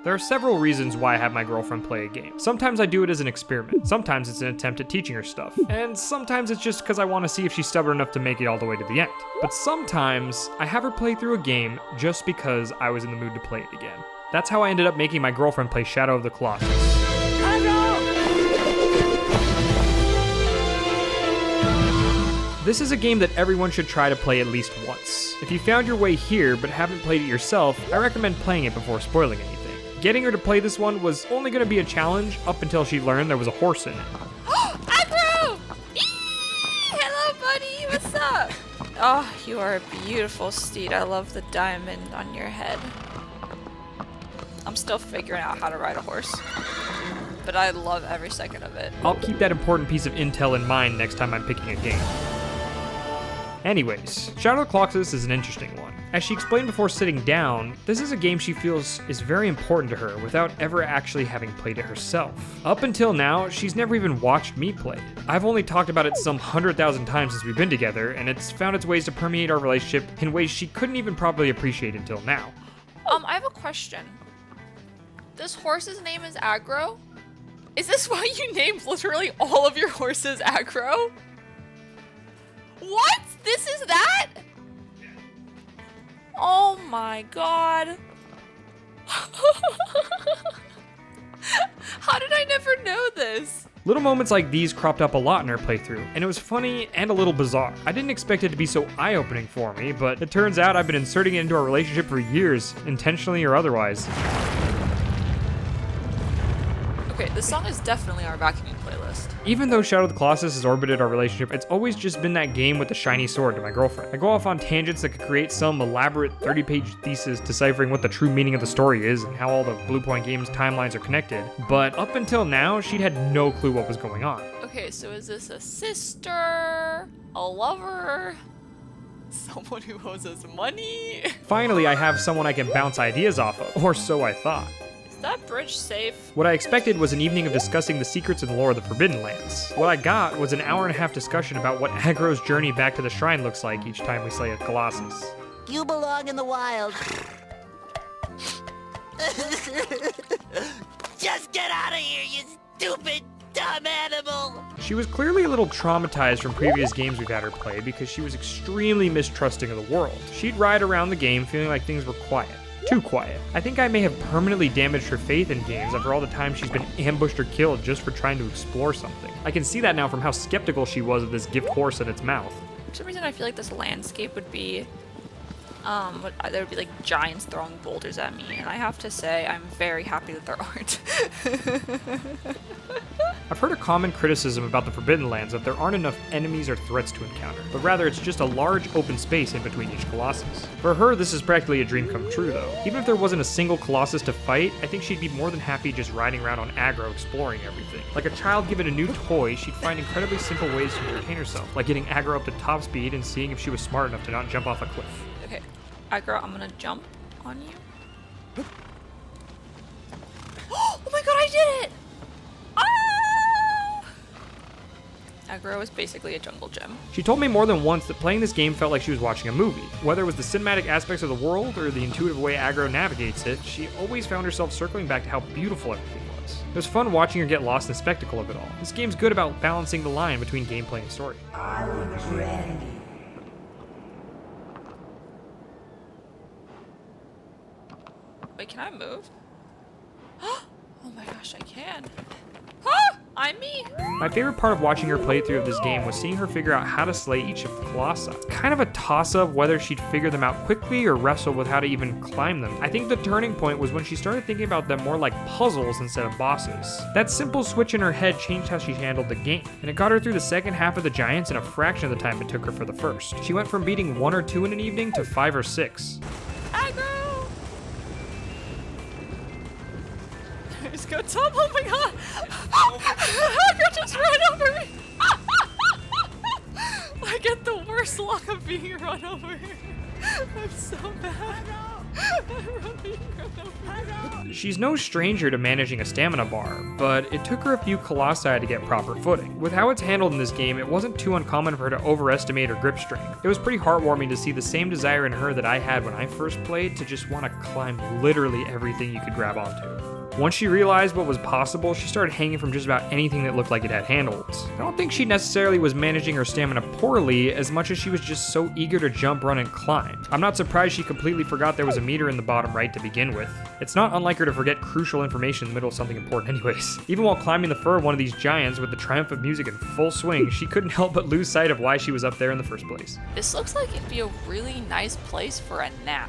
There are several reasons why I have my girlfriend play a game. Sometimes I do it as an experiment, sometimes it's an attempt at teaching her stuff, and sometimes it's just because I want to see if she's stubborn enough to make it all the way to the end. But sometimes I have her play through a game just because I was in the mood to play it again. That's how I ended up making my girlfriend play Shadow of the Colossus. This is a game that everyone should try to play at least once. If you found your way here but haven't played it yourself, I recommend playing it before spoiling anything. Getting her to play this one was only going to be a challenge up until she learned there was a horse in it. Agro! Hello, buddy. What's up? Oh, you are a beautiful steed. I love the diamond on your head. I'm still figuring out how to ride a horse, but I love every second of it. I'll keep that important piece of intel in mind next time I'm picking a game. Anyways, Shadow of the Colossus is an interesting one. As she explained before sitting down, this is a game she feels is very important to her without ever actually having played it herself. Up until now, she's never even watched me play it. I've only talked about it some 100,000 times since we've been together, and it's found its ways to permeate our relationship in ways she couldn't even probably appreciate until now. I have a question. This horse's name is Agro? Is this why you named literally all of your horses Agro? What? This is that? Oh my god. How did I never know this? Little moments like these cropped up a lot in our playthrough, and it was funny and a little bizarre. I didn't expect it to be so eye-opening for me, but it turns out I've been inserting it into our relationship for years, intentionally or otherwise. Okay, this song is definitely our vacuuming playlist. Even though Shadow of the Colossus has orbited our relationship, it's always just been that game with the shiny sword to my girlfriend. I go off on tangents that could create some elaborate 30-page thesis deciphering what the true meaning of the story is and how all the Blue Point Games timelines are connected, but up until now, she'd had no clue what was going on. Okay, so is this a sister, a lover, someone who owes us money? Finally, I have someone I can bounce ideas off of, or so I thought. Is that bridge safe? What I expected was an evening of discussing the secrets and lore of the Forbidden Lands. What I got was an hour-and-a-half discussion about what Agro's journey back to the shrine looks like each time we slay a Colossus. You belong in the wild. Just get out of here, you stupid, dumb animal! She was clearly a little traumatized from previous games we've had her play because she was extremely mistrusting of the world. She'd ride around the game feeling like things were quiet. Too quiet. I think I may have permanently damaged her faith in games after all the time she's been ambushed or killed just for trying to explore something. I can see that now from how skeptical she was of this gift horse in its mouth. For some reason I feel like this landscape would be, there would be like giants throwing boulders at me, and I have to say I'm very happy that there aren't. I've heard a common criticism about the Forbidden Lands that there aren't enough enemies or threats to encounter, but rather it's just a large open space in between each Colossus. For her, this is practically a dream come true though. Even if there wasn't a single Colossus to fight, I think she'd be more than happy just riding around on Agro exploring everything. Like a child given a new toy, she'd find incredibly simple ways to entertain herself, like getting Agro up to top speed and seeing if she was smart enough to not jump off a cliff. Okay, Agro, I'm gonna jump on you. Oh my god, I did it! Agro is basically a jungle gym. She told me more than once that playing this game felt like she was watching a movie. Whether it was the cinematic aspects of the world or the intuitive way Agro navigates it, she always found herself circling back to how beautiful everything was. It was fun watching her get lost in the spectacle of it all. This game's good about balancing the line between gameplay and story. Wait, can I move? Oh my gosh, I can. Ah! I'm me! My favorite part of watching her playthrough of this game was seeing her figure out how to slay each of the Colossi. Kind of a toss-up whether she'd figure them out quickly or wrestle with how to even climb them. I think the turning point was when she started thinking about them more like puzzles instead of bosses. That simple switch in her head changed how she handled the game, and it got her through the second half of the Giants in a fraction of the time it took her for the first. She went from beating 1 or 2 in an evening to 5 or 6. Agro! Let's go top, oh my god! Agro just ran over me! I get the worst luck of being run over. I'm so bad. I'm being run over. She's no stranger to managing a stamina bar, but it took her a few colossi to get proper footing. With how it's handled in this game, it wasn't too uncommon for her to overestimate her grip strength. It was pretty heartwarming to see the same desire in her that I had when I first played, to just want to climb literally everything you could grab onto. Once she realized what was possible, she started hanging from just about anything that looked like it had handles. I don't think she necessarily was managing her stamina poorly as much as she was just so eager to jump, run, and climb. I'm not surprised she completely forgot there was a meter in the bottom right to begin with. It's not unlike her to forget crucial information in the middle of something important anyways. Even while climbing the fur of one of these giants with the triumph of music in full swing, she couldn't help but lose sight of why she was up there in the first place. This looks like it'd be a really nice place for a nap.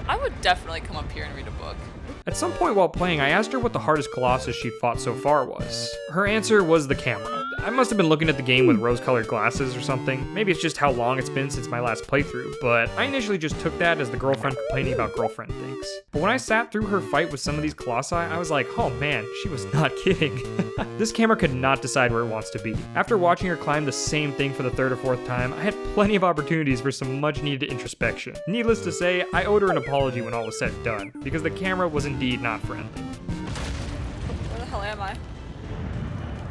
I would definitely come up here and read a book. At some point while playing, I asked her what the hardest Colossus she'd fought so far was. Her answer was the camera. I must have been looking at the game with rose-colored glasses or something. Maybe it's just how long it's been since my last playthrough, but I initially just took that as the girlfriend complaining about girlfriend things. But when I sat through her fight with some of these colossi, I was like, oh man, she was not kidding. This camera could not decide where it wants to be. After watching her climb the same thing for the third or fourth time, I had plenty of opportunities for some much-needed introspection. Needless to say, I owed her an apology when all was said and done, because the camera was indeed not friendly. Where the hell am I?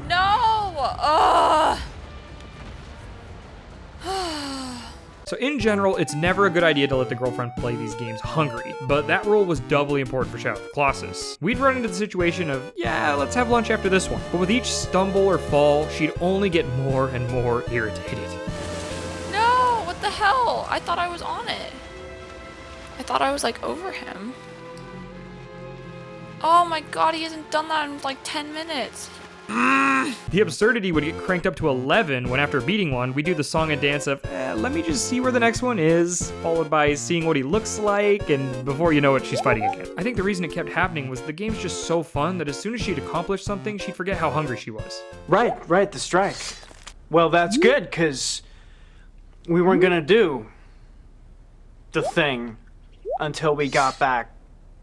No! Ugh! So in general, it's never a good idea to let the girlfriend play these games hungry, but that rule was doubly important for Shadow of the Colossus. We'd run into the situation of, yeah, let's have lunch after this one, but with each stumble or fall, she'd only get more and more irritated. No! What the hell? I thought I was on it. I thought I was like over him. Oh my god, he hasn't done that in like 10 minutes. The absurdity would get cranked up to 11 when after beating one, we do the song and dance of, let me just see where the next one is, followed by seeing what he looks like, and before you know it, she's fighting again. I think the reason it kept happening was the game's just so fun that as soon as she'd accomplished something, she'd forget how hungry she was. Right, the strike. Well, that's good, because we weren't gonna do the thing until we got back.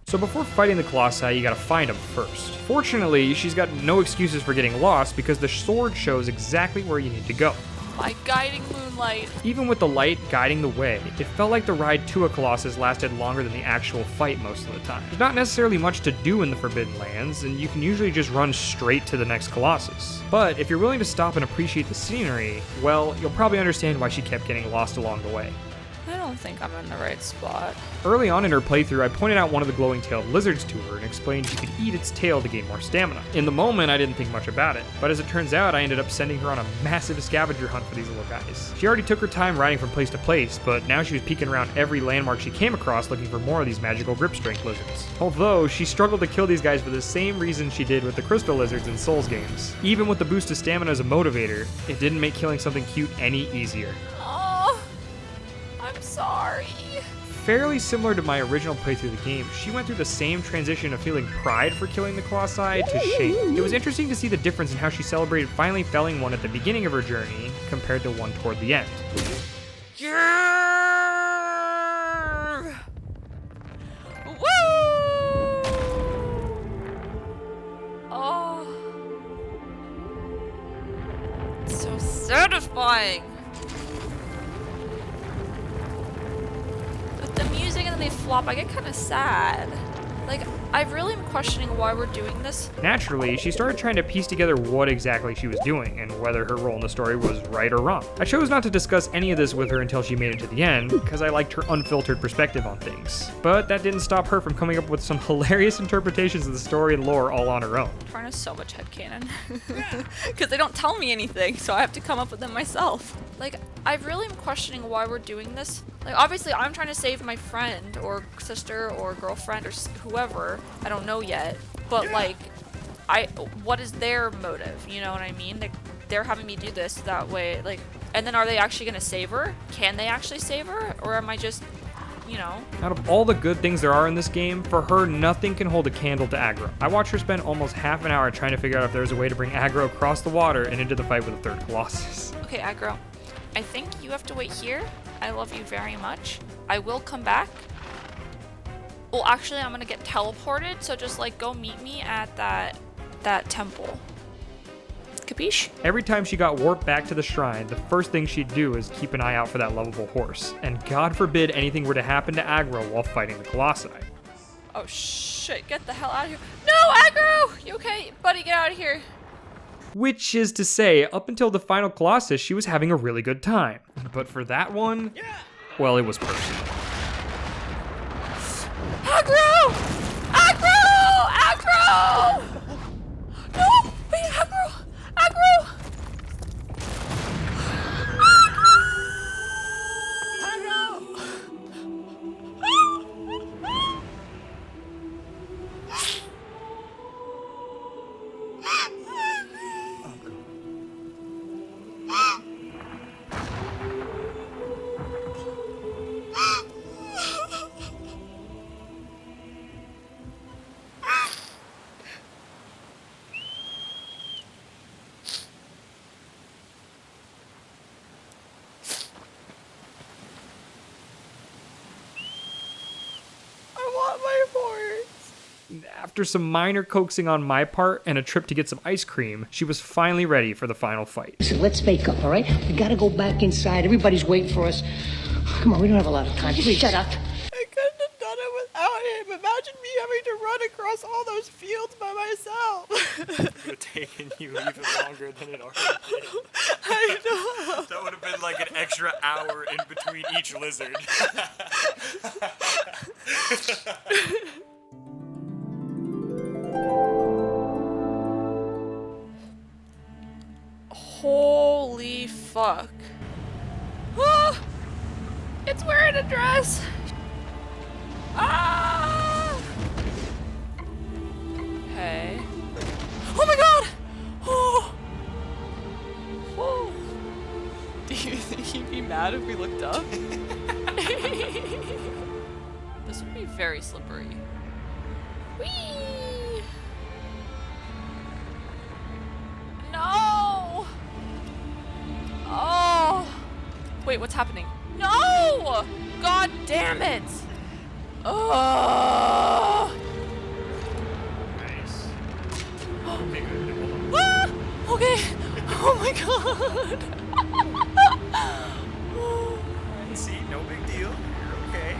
So before fighting the Colossi, you gotta find them first. Fortunately, she's got no excuses for getting lost because the sword shows exactly where you need to go. My guiding moonlight. Even with the light guiding the way, it felt like the ride to a Colossus lasted longer than the actual fight most of the time. There's not necessarily much to do in the Forbidden Lands, and you can usually just run straight to the next Colossus. But if you're willing to stop and appreciate the scenery, well, you'll probably understand why she kept getting lost along the way. I don't think I'm in the right spot. Early on in her playthrough, I pointed out one of the glowing-tailed lizards to her and explained she could eat its tail to gain more stamina. In the moment, I didn't think much about it, but as it turns out, I ended up sending her on a massive scavenger hunt for these little guys. She already took her time riding from place to place, but now she was peeking around every landmark she came across looking for more of these magical grip strength lizards. Although, she struggled to kill these guys for the same reason she did with the crystal lizards in Souls games. Even with the boost of stamina as a motivator, it didn't make killing something cute any easier. Oh, I'm sorry. Fairly similar to my original playthrough of the game, she went through the same transition of feeling pride for killing the Colossi to shame. It was interesting to see the difference in how she celebrated finally felling one at the beginning of her journey compared to one toward the end. Woo! Oh. It's so satisfying. With the music and then they flop, I get kind of sad. Like, I really am questioning why we're doing this. Naturally, she started trying to piece together what exactly she was doing and whether her role in the story was right or wrong. I chose not to discuss any of this with her until she made it to the end, because I liked her unfiltered perspective on things. But that didn't stop her from coming up with some hilarious interpretations of the story and lore all on her own. Trying to so much headcanon. Because they don't tell me anything, so I have to come up with them myself. Like, I really am questioning why we're doing this. Like, obviously, I'm trying to save my friend, or sister, or girlfriend, or whoever. I don't know yet. But, like, what is their motive? You know what I mean? They're having me do this that way. Like, and then are they actually going to save her? Can they actually save her? Or am I just, you know? Out of all the good things there are in this game, for her, nothing can hold a candle to Agro. I watched her spend almost half an hour trying to figure out if there was a way to bring Agro across the water and into the fight with the third Colossus. Okay, Agro. I think you have to wait here. I love you very much. I will come back. Well, actually, I'm gonna get teleported, so just like go meet me at that temple. Capiche? Every time she got warped back to the shrine, the first thing she'd do is keep an eye out for that lovable horse. And God forbid anything were to happen to Agro while fighting the Colossi. Oh shit, get the hell out of here. No, Agro! You okay? Buddy, get out of here. Which is to say, up until the final Colossus, she was having a really good time. But for that one, well, it was personal. Agro! Agro! Agro! No! Wait, Agro! Agro! After some minor coaxing on my part and a trip to get some ice cream, she was finally ready for the final fight. Listen, let's make up, all right? We gotta go back inside. Everybody's waiting for us. Come on, we don't have a lot of time. Just shut up. I couldn't have done it without him. Imagine me having to run across all those fields by myself. It would have taken you even longer than it already did. I know. That would have been like an extra hour in between each lizard. Holy fuck. Ah! It's wearing a dress! Ah! Hey. Oh my god! Oh! Oh! Do you think he'd be mad if we looked up? This would be very slippery. Whee! No! Oh! Wait, what's happening? No! God damn it! Oh! Nice. Ah! Okay. Oh my god. See, no big deal. You're okay.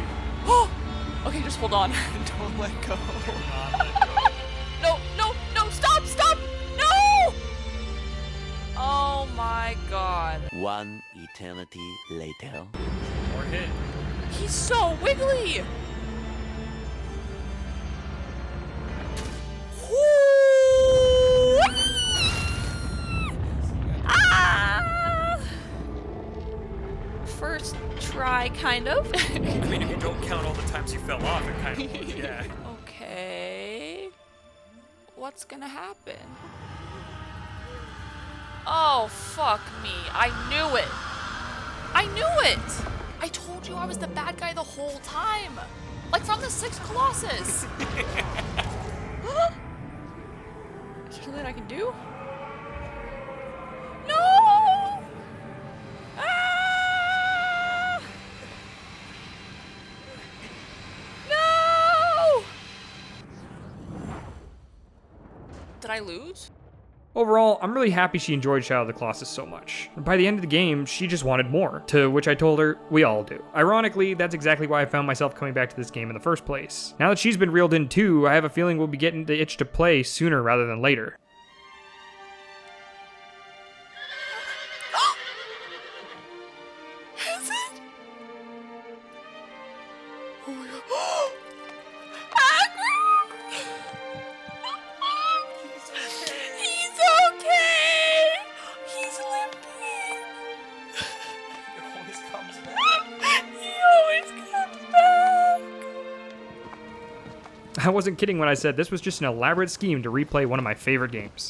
Oh! Okay, just hold on. Don't let go. No, no, no, stop, stop! No! Oh my god. One eternity later. More hit. He's so wiggly! Ah! First try, kind of. I mean, if you don't count all the times you fell off, it kind of was, yeah. Okay. What's gonna happen? Oh, fuck me. I knew it. I knew it! I told you I was the bad guy the whole time. Like from the 6th Colossus. Is there something I can do? No! Ah! No! Did I lose? Overall, I'm really happy she enjoyed Shadow of the Colossus so much. By the end of the game, she just wanted more, to which I told her, we all do. Ironically, that's exactly why I found myself coming back to this game in the first place. Now that she's been reeled in too, I have a feeling we'll be getting the itch to play sooner rather than later. Is it? Oh my god. He's okay! He's limping! It always comes back. He always comes back! I wasn't kidding when I said this was just an elaborate scheme to replay one of my favorite games.